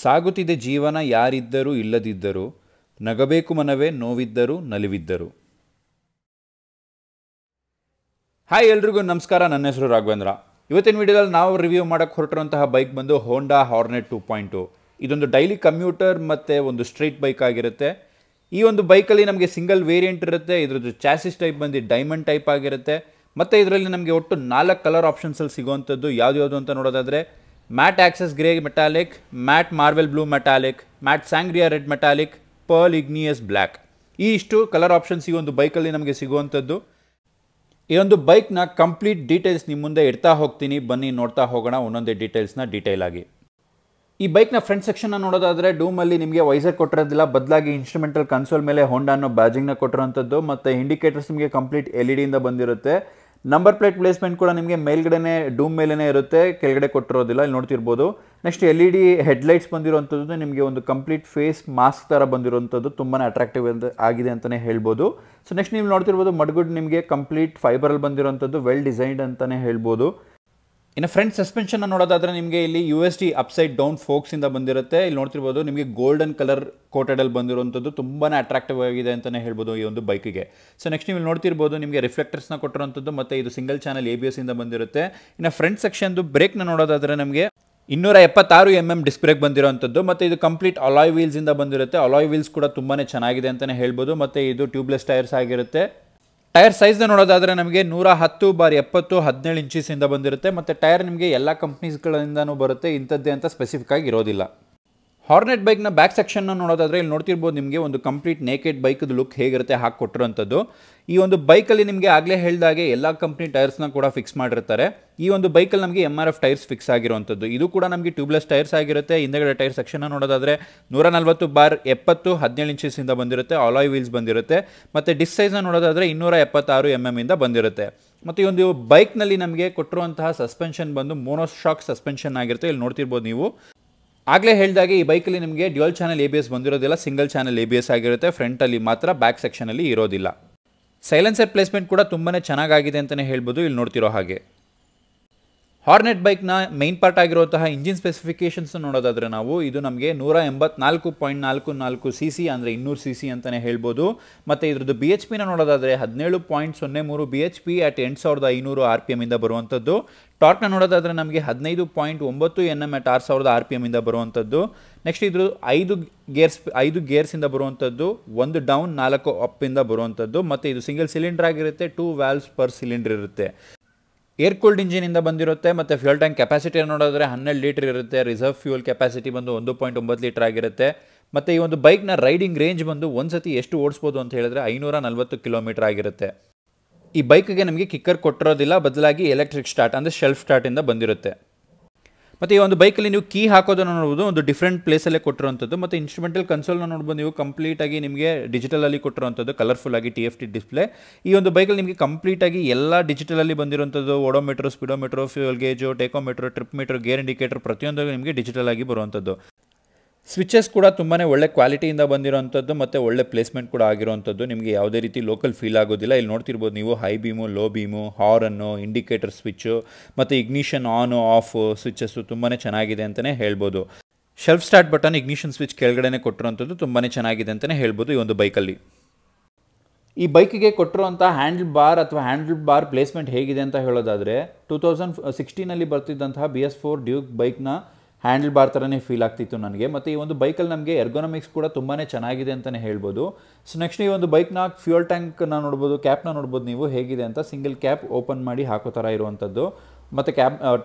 ಸಾಗುತ್ತಿದೆ ಜೀವನ ಯಾರಿದ್ದರೂ ಇಲ್ಲದಿದ್ದರೂ, ನಗಬೇಕು ಮನವೇ ನೋವಿದ್ದರೂ ನಲಿವಿದ್ದರೂ. ಹಾಯ್ ಎಲ್ರಿಗೂ ನಮಸ್ಕಾರ, ನನ್ನ ಹೆಸರು ರಾಘವೇಂದ್ರ. ಇವತ್ತಿನ ವಿಡಿಯೋದಲ್ಲಿ ನಾವು ರಿವ್ಯೂ ಮಾಡೋಕ್ಕೆ ಹೊರಟಿರುವಂತಹ ಬೈಕ್ ಬಂದು ಹೋಂಡಾ ಹಾರ್ನೆಟ್ 2.2. ಇದೊಂದು ಡೈಲಿ ಕಮ್ಯೂಟರ್ ಮತ್ತು ಒಂದು ಸ್ಟ್ರೀಟ್ ಬೈಕ್ ಆಗಿರುತ್ತೆ. ಈ ಒಂದು ಬೈಕಲ್ಲಿ ನಮಗೆ ಸಿಂಗಲ್ ವೇರಿಯಂಟ್ ಇರುತ್ತೆ. ಇದ್ರದ್ದು ಚಾಸಿಸ್ ಟೈಪ್ ಬಂದು ಡೈಮಂಡ್ ಟೈಪ್ ಆಗಿರುತ್ತೆ. ಮತ್ತು ಇದರಲ್ಲಿ ನಮಗೆ ಒಟ್ಟು 4 ಕಲರ್ ಆಪ್ಷನ್ಸಲ್ಲಿ ಸಿಗುವಂಥದ್ದು ಯಾವ್ದು ಅಂತ ನೋಡೋದಾದರೆ matt axis grey metallic, matt marvel blue metallic, matt sangria red metallic, pearl igneous black. ಈ ಇಷ್ಟು ಕಲರ್ ಆಪ್ಷನ್ಸ್ ಈ ಒಂದು ಬೈಕಲ್ಲಿ ನಮಗೆ ಸಿಗುವಂಥದ್ದು. ಈ ಒಂದು ಬೈಕ್ನ ಕಂಪ್ಲೀಟ್ ಡೀಟೇಲ್ಸ್ ನಿಮ್ಮ ಮುಂದೆ ಇಡ್ತಾ ಹೋಗ್ತೀನಿ, ಬನ್ನಿ ನೋಡ್ತಾ ಹೋಗೋಣ ಒಂದೊಂದೇ ಡೀಟೇಲ್ಸ್ನ ಡೀಟೇಲ್ ಆಗಿ. ಈ ಬೈಕ್ನ ಫ್ರಂಟ್ ಸೆಕ್ಷನ್ನ ನೋಡೋದಾದರೆ ಡೂಮಲ್ಲಿ ನಿಮಗೆ ವೈಸರ್ ಕೊಟ್ಟಿರೋದಿಲ್ಲ, ಬದಲಾಗಿ ಇನ್ಸ್ಟ್ರೂಮೆಂಟಲ್ ಕನ್ಸೋಲ್ ಮೇಲೆ ಹೋಂಡಾ ಅನ್ನೋ ಬ್ಯಾಜಿಂಗ್ನ ಕೊಟ್ಟಿರೋಂಥದ್ದು. ಮತ್ತು ಇಂಡಿಕೇಟರ್ಸ್ ನಿಮಗೆ ಕಂಪ್ಲೀಟ್ LED ಬಂದಿರುತ್ತೆ. ನಂಬರ್ ಪ್ಲೇಟ್ ಪ್ಲೇಸ್ಮೆಂಟ್ ಕೂಡ ನಿಮಗೆ ಮೇಲ್ಗಡೆನೇ ಡೂಮ್ ಮೇಲೇ ಇರುತ್ತೆ, ಕೆಳಗಡೆ ಕೊಟ್ಟಿರೋದಿಲ್ಲ, ಇಲ್ಲಿ ನೋಡ್ತಿರ್ಬೋದು. ನೆಕ್ಸ್ಟ್ LED ಹೆಡ್ಲೈಟ್ಸ್ ಬಂದಿರುವಂಥದ್ದು ನಿಮಗೆ ಒಂದು ಕಂಪ್ಲೀಟ್ ಫೇಸ್ ಮಾಸ್ಕ್ ಥರ ಬಂದಿರುವಂಥದ್ದು, ತುಂಬಾ ಅಟ್ರಾಕ್ಟಿವ್ ಆಗಿದೆ ಅಂತಲೇ ಹೇಳ್ಬೋದು. ಸೊ ನೆಕ್ಸ್ಟ್ ನೀವು ನೋಡ್ತಿರ್ಬೋದು ಮಡ್ಗುಡ್ ನಿಮಗೆ ಕಂಪ್ಲೀಟ್ ಫೈಬರಲ್ಲಿ ಬಂದಿರುವಂಥದ್ದು, ವೆಲ್ ಡಿಸೈನ್ಡ್ ಅಂತಲೇ ಹೇಳ್ಬೋದು. ಇನ್ನು ಫ್ರಂಟ್ ಸಸ್ಪೆನ್ಷನ್ನ ನೋಡೋದಾದರೆ ನಿಮಗೆ ಇಲ್ಲಿ USD ಅಪ್ಸೈಡ್ ಡೌನ್ ಫೋಕ್ಸಿಂದ ಬಂದಿರುತ್ತೆ. ಇಲ್ಲಿ ನೋಡ್ತಿರ್ಬೋದು ನಿಮಗೆ ಗೋಲ್ಡನ್ ಕಲರ್ ಕೋಟೆಡಲ್ಲಿ ಬಂದಿರುವಂಥದ್ದು, ತುಂಬಾ ಅಟ್ರಾಕ್ಟಿವ್ ಆಗಿದೆ ಅಂತಲೇ ಹೇಳ್ಬೋದು ಈ ಒಂದು ಬೈಕಿಗೆ. ಸೊ ನೆಕ್ಸ್ಟ್ ನೀವು ನೋಡ್ತಿರ್ಬೋದು ನಿಮಗೆ ರಿಫ್ಲೆಕ್ಟರ್ಸ್ನ ಕೊಟ್ಟಿರುವಂಥದ್ದು, ಮತ್ತು ಇದು ಸಿಂಗಲ್ ಚಾನಲ್ ABS ಇಂದ ಬಂದಿರುತ್ತೆ. ಇನ್ನು ಫ್ರಂಟ್ ಸೆಕ್ಷನ್ದು ಬ್ರೇಕ್ನ ನೋಡೋದಾದರೆ ನಮಗೆ 276 mm ಡಿಸ್ಕ್ ಬ್ರೇಕ್ ಬಂದಿರುವಂಥದ್ದು, ಮತ್ತು ಇದು ಕಂಪ್ಲೀಟ್ ಅಲಾಯ್ ವೀಲ್ಸಿಂದ ಬಂದಿರುತ್ತೆ. ಅಲಾಯ್ ವೀಲ್ಸ್ ಕೂಡ ತುಂಬಾ ಚೆನ್ನಾಗಿದೆ ಅಂತಲೇ ಹೇಳ್ಬೋದು. ಮತ್ತು ಇದು ಟ್ಯೂಬ್ಲೆಸ್ ಟೈರ್ಸ್ ಆಗಿರುತ್ತೆ. ಟೈರ್ ಸೈಜ್ನ ನೋಡೋದಾದರೆ ನಮಗೆ 110/70 17 ಇಂಚಿಸಿಂದ ಬಂದಿರುತ್ತೆ. ಮತ್ತು ಟೈರ್ ನಿಮಗೆ ಎಲ್ಲ ಕಂಪ್ನೀಸ್ಗಳಿಂದನೂ ಬರುತ್ತೆ, ಇಂಥದ್ದೇ ಅಂತ ಸ್ಪೆಸಿಫಿಕ್ ಆಗಿ ಇರೋದಿಲ್ಲ. ಹಾರ್ನೆಟ್ ಬೈಕ್ನ ಬ್ಯಾಕ್ ಸೆಕ್ಷನ್ನ ನೋಡೋದಾದರೆ ಇಲ್ಲಿ ನೋಡ್ತಿರ್ಬೋದು ನಿಮಗೆ ಒಂದು ಕಂಪ್ಲೀಟ್ ನೇಕೆಡ್ ಬೈಕ್ದು ಲುಕ್ ಹೇಗಿರುತ್ತೆ ಹಾಕಿ ಕೊಟ್ಟಿರೋಂಥದ್ದು. ಈ ಒಂದು ಬೈಕಲ್ಲಿ ನಿಮಗೆ ಆಗಲೇ ಹೇಳಿದಾಗೆ ಎಲ್ಲ ಕಂಪ್ನಿ ಟೈರ್ಸ್ನ ಕೂಡ ಫಿಕ್ಸ್ ಮಾಡಿರ್ತಾರೆ. ಈ ಒಂದು ಬೈಕಲ್ಲಿ ನಮಗೆ MRF ಟೈರ್ಸ್ ಫಿಕ್ಸ್ ಆಗಿರುವಂಥದ್ದು. ಇದು ಕೂಡ ನಮಗೆ ಟ್ಯೂಬ್ಲೆಸ್ ಟೈರ್ಸ್ ಆಗಿರುತ್ತೆ. ಹಿಂದೆಗಡೆ ಟೈರ್ ಸೆಕ್ಷನ್ನ ನೋಡೋದಾದರೆ 140/70 17 ಇಂಚಿಸಿಂದ ಬಂದಿರುತ್ತೆ. ಅಲಾಯ್ ವೀಲ್ಸ್ ಬಂದಿರುತ್ತೆ. ಮತ್ತು ಡಿಸ್ಕ್ ಸೈಜ್ನ ನೋಡೋದಾದರೆ 276 mm ಇಂದ ಬಂದಿರುತ್ತೆ. ಮತ್ತು ಈ ಒಂದು ಬೈಕ್ನಲ್ಲಿ ನಮಗೆ ಕೊಟ್ಟಿರುವಂತಹ ಸಸ್ಪೆನ್ಷನ್ ಬಂದು ಮೋನೋಶಾಕ್ ಸಸ್ಪೆನ್ಷನ್ ಆಗಿರುತ್ತೆ. ಇಲ್ಲಿ ನೋಡ್ತಿರ್ಬೋದು ನೀವು. ಆಗಲೇ ಹೇಳಿದಾಗೆ ಈ ಬೈಕಲ್ಲಿ ನಿಮಗೆ ಡ್ಯುಯಲ್ ಚಾನಲ್ ABS ಬಂದಿರೋದಿಲ್ಲ, ಸಿಂಗಲ್ ಚಾನಲ್ ABS ಆಗಿರುತ್ತೆ. ಫ್ರಂಟಲ್ಲಿ ಮಾತ್ರ, ಬ್ಯಾಕ್ ಸೆಕ್ಷನಲ್ಲಿ ಇರೋದಿಲ್ಲ. ಸೈಲೆನ್ಸರ್ ಪ್ಲೇಸ್ಮೆಂಟ್ ಕೂಡ ತುಂಬಾ ಚೆನ್ನಾಗಿದೆ ಅಂತಲೇ ಹೇಳ್ಬೋದು, ಇಲ್ಲಿ ನೋಡ್ತಿರೋ ಹಾಗೆ. ಹಾರ್ನೆಟ್ ಬೈಕ್ನ ಮೈನ್ ಪಾರ್ಟ್ ಆಗಿರುವಂತಹ ಇಂಜಿನ್ ಸ್ಪೆಸಿಫಿಕೇಷನ್ಸ್ ನೋಡೋದಾದರೆ ನಾವು ಇದು ನಮಗೆ 184.44 cc ಅಂದರೆ 200 cc ಅಂತಲೇ ಹೇಳ್ಬೋದು. ಮತ್ತು ಇದ್ರದ್ದು BHPನ ನೋಡೋದಾದರೆ 17.03 BHP at 8500 RPM ಇಂದ ಬರುವಂಥದ್ದು. ಟಾರ್ಕ್ನ ನೋಡೋದಾದರೆ ನಮಗೆ 15.9 Nm at 6000 RPM ಇಂದ ಬರುವಂಥದ್ದು. ನೆಕ್ಸ್ಟ್ ಇದ್ರ 5 ಗೇರ್ಸಿಂದ ಬರುವಂಥದ್ದು, 1 ಡೌನ್ 4 ಅಪ್ ಇಂದ ಬರುವಂಥದ್ದು. ಮತ್ತು ಇದು ಸಿಂಗಲ್ ಸಿಲಿಂಡರ್ ಆಗಿರುತ್ತೆ, 2 ವಾಲ್ವ್ಸ್ ಪರ್ ಸಿಲಿಂಡರ್ ಇರುತ್ತೆ. ಏರ್ ಕೂಲ್ಡ್ ಇಂಜಿನಿಂದ ಬಂದಿರುತ್ತೆ. ಮತ್ತು ಫ್ಯೂಲ್ ಟ್ಯಾಂಕ್ ಕೆಪಾಸಿಟಿ ನೋಡೋದಾದರೆ 12 ಲೀಟರ್ ಇರುತ್ತೆ. ರಿಸರ್ವ್ ಫ್ಯೂಲ್ ಕೆಪಾಸಿಟಿ ಬಂದು 1.9 ಲೀಟರ್ ಆಗಿರುತ್ತೆ. ಮತ್ತು ಈ ಒಂದು ಬೈಕ್ನ ರೈಡಿಂಗ್ ರೇಂಜ್ ಬಂದು ಒಂದು ಸತಿ ಎಷ್ಟು ಓಡಿಸ್ಬೋದು ಅಂತ ಹೇಳಿದ್ರೆ 540 ಕಿಲೋಮೀಟರ್ ಆಗಿರುತ್ತೆ. ಈ ಬೈಕ್ಗೆ ನಮಗೆ ಕಿಕ್ಕರ್ ಕೊಟ್ಟಿರೋದಿಲ್ಲ, ಬದಲಾಗಿ ಎಲೆಕ್ಟ್ರಿಕ್ ಸ್ಟಾರ್ಟ್ ಅಂದರೆ ಸೆಲ್ಫ್ ಸ್ಟಾರ್ಟಿಂದ ಬಂದಿರುತ್ತೆ. ಮತ್ತು ಈ ಒಂದು ಬೈಕಲ್ಲಿ ನೀವು ಕೀ ಹಾಕೋದನ್ನು ನೋಡ್ಬೋದು, ಒಂದು ಡಿಫ್ರೆಂಟ್ ಪ್ಲೇಸಲ್ಲೇ ಕೊಟ್ಟಿರುವಂಥದ್ದು. ಮತ್ತು ಇನ್ಸ್ಟ್ರೂಮೆಂಟಲ್ ಕನ್ಸೋಲ್ನ ನೋಡ್ಬೋದು ನೀವು, ಕಂಪ್ಲೀಟಾಗಿ ನಿಮಗೆ ಡಿಜಿಟಲಲ್ಲಿ ಕೊಟ್ಟಿರುವಂಥದ್ದು, ಕಲರ್ಫುಲ್ಲಾಗಿ TFT ಡಿಸ್ಪ್ಲೇ. ಈ ಒಂದು ಬೈಕಲ್ಲಿ ನಿಮಗೆ ಕಂಪ್ಲೀಟಾಗಿ ಎಲ್ಲ ಡಿಜಿಟಲಲ್ಲಿ ಬಂದಿರುವಂಥದ್ದು. Odometer, speedometer, fuel gauge, tachometer, trip meter, gear indicator ಪ್ರತಿಯೊಂದು ನಿಮಗೆ ಡಿಜಿಟಲ್ ಆಗಿ ಬರುವಂಥದ್ದು. ಸ್ವಿಚಸ್ ಕೂಡ ತುಂಬಾ ಒಳ್ಳೆ ಕ್ವಾಲಿಟಿಯಿಂದ ಬಂದಿರೋವಂಥದ್ದು, ಮತ್ತು ಒಳ್ಳೆ ಪ್ಲೇಸ್ಮೆಂಟ್ ಕೂಡ ಆಗಿರುವಂಥದ್ದು. ನಿಮಗೆ ಯಾವುದೇ ರೀತಿ ಲೋಕಲ್ ಫೀಲ್ ಆಗೋದಿಲ್ಲ. ಇಲ್ಲಿ ನೋಡ್ತಿರ್ಬೋದು ನೀವು high beam, low beam, horn, indicator switch, ಮತ್ತು ಇಗ್ನಿಷನ್ ಆನು ಆಫ್ ಸ್ವಿಚಸ್ಸು ತುಂಬಾ ಚೆನ್ನಾಗಿದೆ ಅಂತಲೇ ಹೇಳ್ಬೋದು. Self start button, ignition switch ಕೆಳಗಡೆ ಕೊಟ್ಟಿರುವಂಥದ್ದು ತುಂಬಾ ಚೆನ್ನಾಗಿದೆ ಅಂತಲೇ ಹೇಳ್ಬೋದು ಈ ಒಂದು ಬೈಕಲ್ಲಿ. ಈ ಬೈಕಿಗೆ ಕೊಟ್ಟಿರುವಂಥ ಹ್ಯಾಂಡಲ್ ಬಾರ್ ಪ್ಲೇಸ್ಮೆಂಟ್ ಹೇಗಿದೆ ಅಂತ ಹೇಳೋದಾದರೆ 2016ನಲ್ಲಿ ಬರ್ತಿದ್ದಂತಹ BS4 ಡ್ಯೂಕ್ ಬೈಕ್ನ ಹ್ಯಾಂಡಲ್ ಬಾರ್ ಥರನೇ ಫೀಲ್ ಆಗ್ತಿತ್ತು ನನಗೆ. ಮತ್ತು ಈ ಒಂದು ಬೈಕಲ್ಲಿ ನಮಗೆ ಎರ್ಗೊನಮಿಕ್ಸ್ ಕೂಡ ತುಂಬಾ ಚೆನ್ನಾಗಿದೆ ಅಂತಲೇ ಹೇಳ್ಬೋದು. ಸೊ ನೆಕ್ಸ್ಟ್ ಈ ಒಂದು ಬೈಕ್ನ ಫ್ಯೂಯಲ್ ಟ್ಯಾಂಕ್ನ ನೋಡ್ಬೋದು, ಕ್ಯಾಪ್ನ ನೋಡ್ಬೋದು ನೀವು ಹೇಗಿದೆ ಅಂತ. ಸಿಂಗಲ್ ಕ್ಯಾಪ್ ಓಪನ್ ಮಾಡಿ ಹಾಕೋ ಥರ ಇರುವಂಥದ್ದು. ಮತ್ತು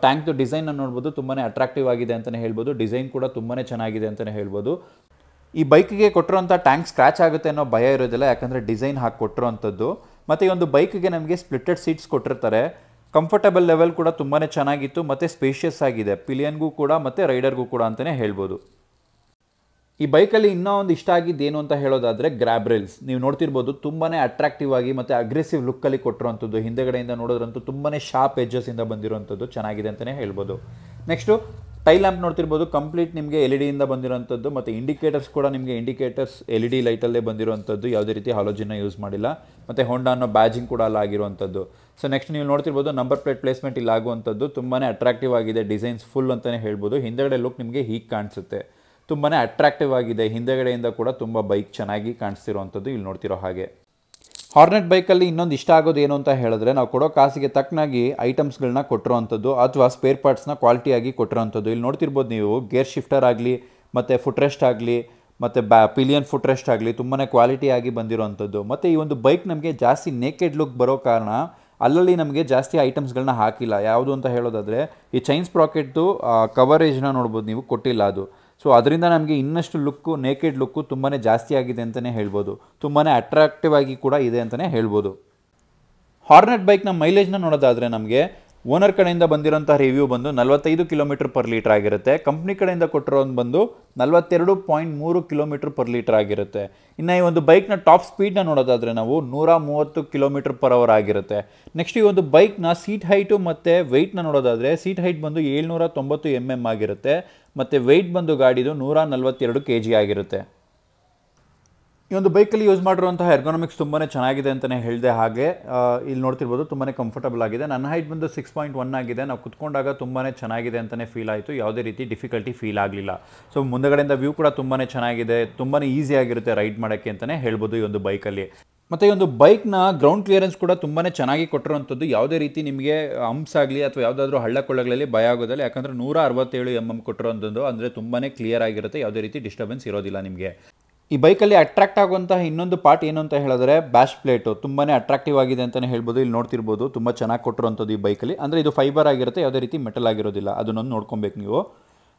ಟ್ಯಾಂಕ್ದು ಡಿಸೈನ್ನ ನೋಡ್ಬೋದು, ತುಂಬಾ ಅಟ್ರಾಕ್ಟಿವ್ ಆಗಿದೆ ಅಂತಲೇ ಹೇಳ್ಬೋದು. ಡಿಸೈನ್ ಕೂಡ ತುಂಬಾ ಚೆನ್ನಾಗಿದೆ ಅಂತಲೇ ಹೇಳ್ಬೋದು. ಈ ಬೈಕಿಗೆ ಕೊಟ್ಟಿರೋಂಥ ಟ್ಯಾಂಕ್ ಸ್ಕ್ರ್ಯಾಚ್ ಆಗುತ್ತೆ ಅನ್ನೋ ಭಯ ಇರೋದಿಲ್ಲ, ಯಾಕಂದರೆ ಡಿಸೈನ್ ಹಾಕಿ ಕೊಟ್ಟಿರೋಂಥದ್ದು. ಮತ್ತು ಈ ಒಂದು ಬೈಕಿಗೆ ನಮಗೆ ಸ್ಪ್ಲಿಟೆಡ್ ಸೀಟ್ಸ್ ಕೊಟ್ಟಿರ್ತಾರೆ. ಕಂಫರ್ಟಬಲ್ ಲೆವೆಲ್ ಕೂಡ ತುಂಬಾ ಚೆನ್ನಾಗಿತ್ತು, ಮತ್ತು ಸ್ಪೇಷಿಯಸ್ ಆಗಿದೆ ಪಿಲಿಯನ್ಗೂ ಕೂಡ ಮತ್ತು ರೈಡರ್ಗೂ ಕೂಡ ಅಂತಲೇ ಹೇಳ್ಬೋದು. ಈ ಬೈಕಲ್ಲಿ ಇನ್ನೂ ಒಂದು ಇಷ್ಟ ಆಗಿದ್ದೇನು ಅಂತ ಹೇಳೋದಾದರೆ ಗ್ರ್ಯಾಬ್ ರೈಲ್ಸ್ ನೀವು ನೋಡ್ತಿರ್ಬೋದು, ತುಂಬಾ ಅಟ್ರಾಕ್ಟಿವ್ ಆಗಿ ಮತ್ತು ಅಗ್ರೆಸಿವ್ ಲುಕ್ಕಲ್ಲಿ ಕೊಟ್ಟಿರುವಂಥದ್ದು. ಹಿಂದೆಗಡೆಯಿಂದ ನೋಡೋದ್ರಂತೂ ತುಂಬಾ ಶಾರ್ಪ್ ಎಡ್ಜಸ್ಸಿಂದ ಬಂದಿರುವಂಥದ್ದು, ಚೆನ್ನಾಗಿದೆ ಅಂತಲೇ ಹೇಳ್ಬೋದು. ನೆಕ್ಸ್ಟು ಟೈಲ್ ಲ್ಯಾಂಪ್ ನೋಡ್ತಿರ್ಬೋದು, ಕಂಪ್ಲೀಟ್ ನಿಮಗೆ LED ಬಂದಿರೋಂಥದ್ದು. ಮತ್ತು ಇಂಡಿಕೇಟರ್ಸ್ ಕೂಡ ನಿಮಗೆ LED ಲೈಟಲ್ಲೇ ಬಂದಿರುವಂಥದ್ದು, ಯಾವುದೇ ರೀತಿ ಹಾಲೋಜಿನ್ನ ಯೂಸ್ ಮಾಡಿಲ್ಲ. ಮತ್ತು ಹೋಂಡಾ ಅನ್ನೋ ಬ್ಯಾಜಿಂಗ್ ಕೂಡ ಅಲ್ಲ ಆಗಿರುವಂಥದ್ದು. ಸೊ ನೆಕ್ಸ್ಟ್ ನೀವು ನೋಡ್ತಿರ್ಬೋದು ನಂಬರ್ ಪ್ಲೇಟ್ ಪ್ಲೇಸ್ಮೆಂಟ್ ಇಲ್ಲಿ ಆಗುವಂಥದ್ದು ತುಂಬಾ ಅಟ್ರಾಕ್ಟಿವ್ ಆಗಿದೆ. ಡಿಸೈನ್ಸ್ ಫುಲ್ ಅಂತಲೇ ಹೇಳ್ಬೋದು. ಹಿಂದೆಗಡೆ ಲುಕ್ ನಿಮಗೆ ಹೀಗೆ ಕಾಣಿಸುತ್ತೆ, ತುಂಬಾ ಅಟ್ರಾಕ್ಟಿವ್ ಆಗಿದೆ. ಹಿಂದೆಗಡೆಯಿಂದ ಕೂಡ ತುಂಬ ಬೈಕ್ ಚೆನ್ನಾಗಿ ಕಾಣಿಸ್ತಿರೋವಂಥದ್ದು ಇಲ್ಲಿ ನೋಡ್ತಿರೋ ಹಾಗೆ. ಹಾರ್ನೆಟ್ ಬೈಕಲ್ಲಿ ಇನ್ನೊಂದು ಇಷ್ಟ ಆಗೋದು ಏನು ಅಂತ ಹೇಳಿದ್ರೆ, ನಾವು ಕೊಡೋ ಕಾಸಿಗೆ ತಕ್ಕನಾಗಿ ಐಟಮ್ಸ್ಗಳನ್ನ ಕೊಟ್ಟಿರೋವಂಥದ್ದು ಅಥವಾ ಸ್ಪೇರ್ ಪಾರ್ಟ್ಸ್ನ ಕ್ವಾಲಿಟಿಯಾಗಿ ಕೊಟ್ಟಿರೋವಂಥದ್ದು. ಇಲ್ಲಿ ನೋಡ್ತಿರ್ಬೋದು ನೀವು, ಗೇರ್ ಶಿಫ್ಟರ್ ಆಗಲಿ ಮತ್ತು ಫುಟ್ ರೆಸ್ಟ್ ಆಗಲಿ ಮತ್ತು ಪಿಲಿಯನ್ ಫುಟ್ ರೆಸ್ಟ್ ಆಗಲಿ ತುಂಬಾ ಕ್ವಾಲಿಟಿಯಾಗಿ ಬಂದಿರೋವಂಥದ್ದು. ಮತ್ತು ಈ ಒಂದು ಬೈಕ್ ನಮಗೆ ಜಾಸ್ತಿ ನೇಕೆಡ್ ಲುಕ್ ಬರೋ ಕಾರಣ ಅಲ್ಲಲ್ಲಿ ನಮಗೆ ಜಾಸ್ತಿ ಐಟಮ್ಸ್ಗಳನ್ನ ಹಾಕಿಲ್ಲ. ಯಾವುದು ಅಂತ ಹೇಳೋದಾದರೆ, ಈ ಚೈನ್ ಸ್ಪ್ರಾಕೆಟ್ದು ಕವರೇಜ್ನ ನೋಡ್ಬೋದು ನೀವು, ಕೊಟ್ಟಿಲ್ಲ ಅದು. ಸೊ ಅದರಿಂದ ನಮಗೆ ಇನ್ನಷ್ಟು ಲುಕ್ಕು, ನೇಕೆಡ್ ಲುಕ್ಕು ತುಂಬಾ ಜಾಸ್ತಿ ಆಗಿದೆ ಅಂತಲೇ ಹೇಳ್ಬೋದು. ತುಂಬಾ ಅಟ್ರಾಕ್ಟಿವ್ ಆಗಿ ಕೂಡ ಇದೆ ಅಂತಲೇ ಹೇಳ್ಬೋದು. ಹಾರ್ನೆಟ್ ಬೈಕ್ನ ಮೈಲೇಜ್ನ ನೋಡೋದಾದರೆ ನಮಗೆ ಓನರ್ ಕಡೆಯಿಂದ ಬಂದಿರೋಂಥ ರಿವ್ಯೂ ಬಂದು 45 km/ಲೀಟರ್ ಆಗಿರುತ್ತೆ. ಕಂಪ್ನಿ ಕಡೆಯಿಂದ ಕೊಟ್ಟಿರೋದು ಬಂದು 42.3 km/ಲೀಟರ್ ಆಗಿರುತ್ತೆ. ಇನ್ನು ಈ ಒಂದು ಬೈಕ್ನ ಟಾಪ್ ಸ್ಪೀಡ್ನ ನೋಡೋದಾದರೆ ನಾವು 130 km/h ಆಗಿರುತ್ತೆ. ನೆಕ್ಸ್ಟ್ ಈ ಒಂದು ಬೈಕ್ನ ಸೀಟ್ ಹೈಟು ಮತ್ತು ವೆಯ್ಟ್ನ ನೋಡೋದಾದರೆ, ಸೀಟ್ ಹೈಟ್ ಬಂದು 790 mm ಆಗಿರುತ್ತೆ ಮತ್ತು ವೆಯ್ಟ್ ಬಂದು ಗಾಡಿದು 142 kg ಆಗಿರುತ್ತೆ. ಈ ಒಂದು ಬೈಕಲ್ಲಿ ಯೂಸ್ ಮಾಡಿರುವಂತಹ ಎರ್ಗೊನಾಮಿಕ್ಸ್ ತುಂಬಾ ಚೆನ್ನಾಗಿದೆ ಅಂತಲೇ ಹೇಳಿದೆ. ಹಾಗೆ ಇಲ್ಲಿ ನೋಡ್ತಿರ್ಬೋದು, ತುಂಬಾ ಕಂಫರ್ಟಬಲ್ ಆಗಿದೆ. ನನ್ನ ಹೈಟ್ ಬಂದು 6.1 ಆಗಿದೆ. ನಾವು ಕುತ್ಕೊಂಡಾಗ ತುಂಬಾ ಚೆನ್ನಾಗಿದೆ ಅಂತಲೇ ಫೀಲ್ ಆಯಿತು. ಯಾವುದೇ ರೀತಿ ಡಿಫಿಕಲ್ಟಿ ಫೀಲ್ ಆಗಲಿಲ್ಲ. ಸೊ ಮುಂದಗಡೆಯಿಂದ ವ್ಯೂ ಕೂಡ ತುಂಬಾ ಚೆನ್ನಾಗಿದೆ, ತುಂಬಾ ಈಸಿ ಆಗಿರುತ್ತೆ ರೈಡ್ ಮಾಡೋಕ್ಕೆ ಅಂತಲೇ ಹೇಳ್ಬೋದು ಈ ಒಂದು ಬೈಕಲ್ಲಿ. ಮತ್ತು ಈ ಒಂದು ಬೈಕ್ನ ಗ್ರೌಂಡ್ ಕ್ಲಿಯರೆನ್ಸ್ ಕೂಡ ತುಂಬಾ ಚೆನ್ನಾಗಿ ಕೊಟ್ಟಿರೋವಂಥದ್ದು. ಯಾವುದೇ ರೀತಿ ನಿಮಗೆ ಹಂಪ್ಸ್ ಆಗಲಿ ಅಥವಾ ಯಾವುದಾದ್ರೂ ಹಳ್ಳ ಕೊಳ್ಳಗಳಲ್ಲಿ ಭಯ ಆಗೋದಿಲ್ಲ. ಯಾಕಂದರೆ 167 mm ಕೊಟ್ಟಿರೋವಂಥದ್ದು, ಅಂದರೆ ತುಂಬಾ ಕ್ಲಿಯರ್ ಆಗಿರುತ್ತೆ, ಯಾವುದೇ ರೀತಿ ಡಿಸ್ಟರ್ಬೆನ್ಸ್ ಇರೋದಿಲ್ಲ ನಿಮಗೆ. ಈ ಬೈಕಲ್ಲಿ ಅಟ್ರಾಕ್ಟ್ ಆಗುವಂತಹ ಇನ್ನೊಂದು ಪಾರ್ಟ್ ಏನು ಅಂತ ಹೇಳಿದ್ರೆ, ಬ್ಯಾಶ್ ಪ್ಲೇಟು ತುಂಬಾ ಅಟ್ರಾಕ್ಟಿವ್ ಆಗಿದೆ ಅಂತಲೇ ಹೇಳ್ಬೋದು. ಇಲ್ಲಿ ನೋಡ್ತಿರ್ಬೋದು, ತುಂಬ ಚೆನ್ನಾಗಿ ಕೊಟ್ಟಿರೋಂಥದ್ದು ಈ ಬೈಕಲ್ಲಿ. ಅಂದರೆ ಇದು ಫೈಬರ್ ಆಗಿರುತ್ತೆ, ಯಾವುದೇ ರೀತಿ ಮೆಟಲ್ ಆಗಿರೋದಿಲ್ಲ. ಅದನ್ನೊಂದು ನೋಡ್ಕೊಬೇಕು ನೀವು.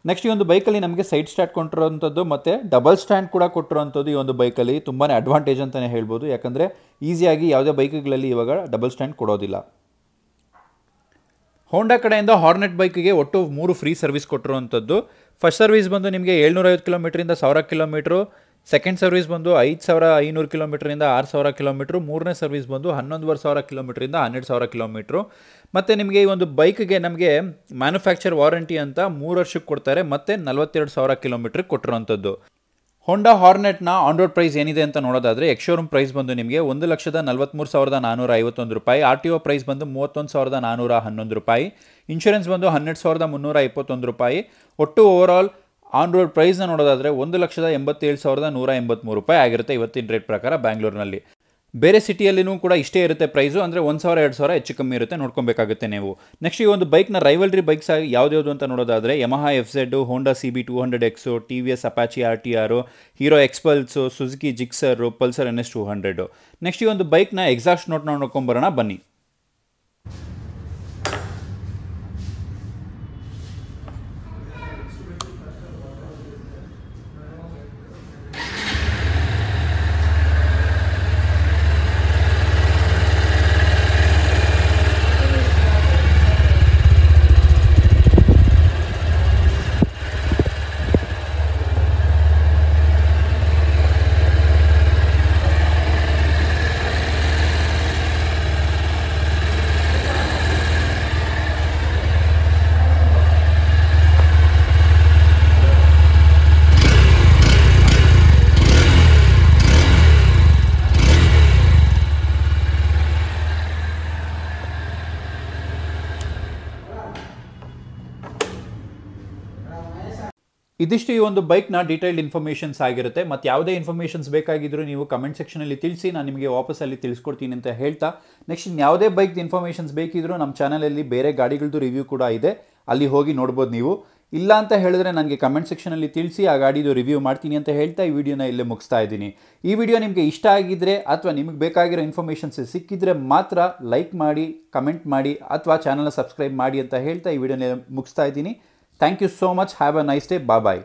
ನೆಕ್ಸ್ಟ್ ಈ ಒಂದು ಬೈಕಲ್ಲಿ ನಮಗೆ ಸೈಡ್ ಸ್ಟ್ಯಾಂಡ್ ಕೊಟ್ಟಿರೋಂಥದ್ದು ಮತ್ತು ಡಬಲ್ ಸ್ಟ್ಯಾಂಡ್ ಕೂಡ ಕೊಟ್ಟಿರೋಂಥದ್ದು ಈ ಒಂದು ಬೈಕಲ್ಲಿ ತುಂಬಾ ಅಡ್ವಾಂಟೇಜ್ ಅಂತಲೇ ಹೇಳ್ಬೋದು. ಯಾಕಂದರೆ ಈಸಿಯಾಗಿ ಯಾವುದೇ ಬೈಕ್ಗಳಲ್ಲಿ ಇವಾಗ ಡಬಲ್ ಸ್ಟ್ಯಾಂಡ್ ಕೊಡೋದಿಲ್ಲ. ಹೋಂಡಾ ಕಡೆಯಿಂದ ಹಾರ್ನೆಟ್ ಬೈಕಿಗೆ ಒಟ್ಟು 3 ಫ್ರೀ ಸರ್ವಿಸ್ ಕೊಟ್ಟಿರುವಂಥದ್ದು. ಫಸ್ಟ್ ಸರ್ವಿಸ್ ಬಂದು ನಿಮಗೆ 750 km/h 1000 km. ಸೆಕೆಂಡ್ ಸರ್ವಿಸ್ ಬಂದು 5500 km/h 6000 km. ಮೂರನೇ ಸರ್ವಿಸ್ ಬಂದು 11,500 km/h 12,000 km. ಮತ್ತು ನಿಮಗೆ ಈ ಒಂದು ಬೈಕ್ಗೆ ನಮಗೆ ಮ್ಯಾನುಫ್ಯಾಕ್ಚರ್ ವಾರಂಟಿ ಅಂತ 3 ವರ್ಷಕ್ಕೆ ಕೊಡ್ತಾರೆ ಮತ್ತು 42,000 km ಕೊಟ್ಟಿರೋಂಥದ್ದು. ಹೋಂಡಾ ಹಾರ್ನೆಟ್ನ ಆನ್ ರೋಡ್ ಪ್ರೈಸ್ ಏನಿದೆ ಅಂತ ನೋಡೋದಾದರೆ, ಎಕ್ಸ್-ಶೋರೂಮ್ ಪ್ರೈಸ್ ಬಂದು ನಿಮಗೆ 1,43,451 ರೂಪಾಯಿ. RTO ಪ್ರೈಸ್ ಬಂದು 31,411 ರೂಪಾಯಿ. ಇನ್ಶೂರೆನ್ಸ್ ಬಂದು 12,321 ರೂಪಾಯಿ. ಒಟ್ಟು ಓವರಾಲ್ ಆನ್ ರೋಡ್ ಪ್ರೈಸ್ನ ನೋಡೋದಾದರೆ 1,87,183 ರೂಪಾಯಿ ಆಗಿರುತ್ತೆ ಇವತ್ತಿನ ರೇಟ್ ಪ್ರಕಾರ ಬ್ಯಾಂಗ್ಳೂರಿನಲ್ಲಿ. ಬೇರೆ ಸಿಟಿಯಲ್ಲಿನೂ ಕೂಡ ಇಷ್ಟೇ ಇರುತ್ತೆ ಪ್ರೈಸು, ಅಂದರೆ 1,000-2,000 ಹೆಚ್ಚು ಕಮ್ಮಿ ಇರುತ್ತೆ, ನೋಡ್ಕೊಬೇಕಾಗುತ್ತೆ ನೀವು. ನೆಕ್ಸ್ಟ್ ಈ ಒಂದು ಬೈಕ್ನ ರೈವಲ್ರಿ ಬೈಕ್ಸ್ ಯಾವ್ದು ಅಂತ ನೋಡೋದಾದರೆ, ಯಮಹಾ FZ, ಹೋಂಡಾ CB 200X, TVS Apache RTR, hero XPulse, Suzuki Gixxer, Pulsar NS 200. Next ಈ ಒಂದು ಬೈಕ್ನ ಎಕ್ಸಾಸ್ಟ್ ನೋಟ್ನ ನೋಡ್ಕೊಂಬರೋಣ ಬನ್ನಿ. ಇದಿಷ್ಟು ಈ ಒಂದು ಬೈಕ್ನ ಡೀಟೇಲ್ಡ್ ಇನ್ಫಾರ್ಮೇಷನ್ಸ್ ಆಗಿರುತ್ತೆ. ಮತ್ತು ಯಾವುದೇ ಇನ್ಫಾರ್ಮೇಷನ್ಸ್ ಬೇಕಾಗಿದ್ದರೂ ನೀವು ಕಮೆಂಟ್ ಸೆಕ್ಷನಲ್ಲಿ ತಿಳಿಸಿ, ನಾನು ನಿಮಗೆ ವಾಪಸ್ಸಲ್ಲಿ ತಿಳಿಸ್ಕೊಡ್ತೀನಿ ಅಂತ ಹೇಳ್ತಾ, ನೆಕ್ಸ್ಟ್ ಯಾವುದೇ ಬೈಕ್ ಇನ್ಫಾರ್ಮೇಷನ್ಸ್ ಬೇಕಿದ್ರೂ ನಮ್ಮ ಚಾನಲಲ್ಲಿ ಬೇರೆ ಗಾಡಿಗಳದ್ದು ರಿವ್ಯೂ ಕೂಡ ಇದೆ, ಅಲ್ಲಿ ಹೋಗಿ ನೋಡ್ಬೋದು ನೀವು. ಇಲ್ಲ ಅಂತ ಹೇಳಿದ್ರೆ ನನಗೆ ಕಮೆಂಟ್ ಸೆಕ್ಷನಲ್ಲಿ ತಿಳಿಸಿ, ಆ ಗಾಡಿದು ರಿವ್ಯೂ ಮಾಡ್ತೀನಿ ಅಂತ ಹೇಳ್ತಾ ಈ ವಿಡಿಯೋನ ಇಲ್ಲೇ ಮುಗಿಸ್ತಾ ಇದ್ದೀನಿ. ಈ ವಿಡಿಯೋ ನಿಮಗೆ ಇಷ್ಟ ಆಗಿದ್ದರೆ ಅಥವಾ ನಿಮಗೆ ಬೇಕಾಗಿರೋ ಇನ್ಫಾರ್ಮೇಷನ್ಸ್ ಸಿಕ್ಕಿದ್ರೆ ಮಾತ್ರ ಲೈಕ್ ಮಾಡಿ, ಕಮೆಂಟ್ ಮಾಡಿ ಅಥವಾ ಚಾನಲ್ನ ಸಬ್ಸ್ಕ್ರೈಬ್ ಮಾಡಿ ಅಂತ ಹೇಳ್ತಾ ಈ ವಿಡಿಯೋನ ಮುಗಿಸ್ತಾ ಇದ್ದೀನಿ. Thank you so much. Have a nice day. Bye bye.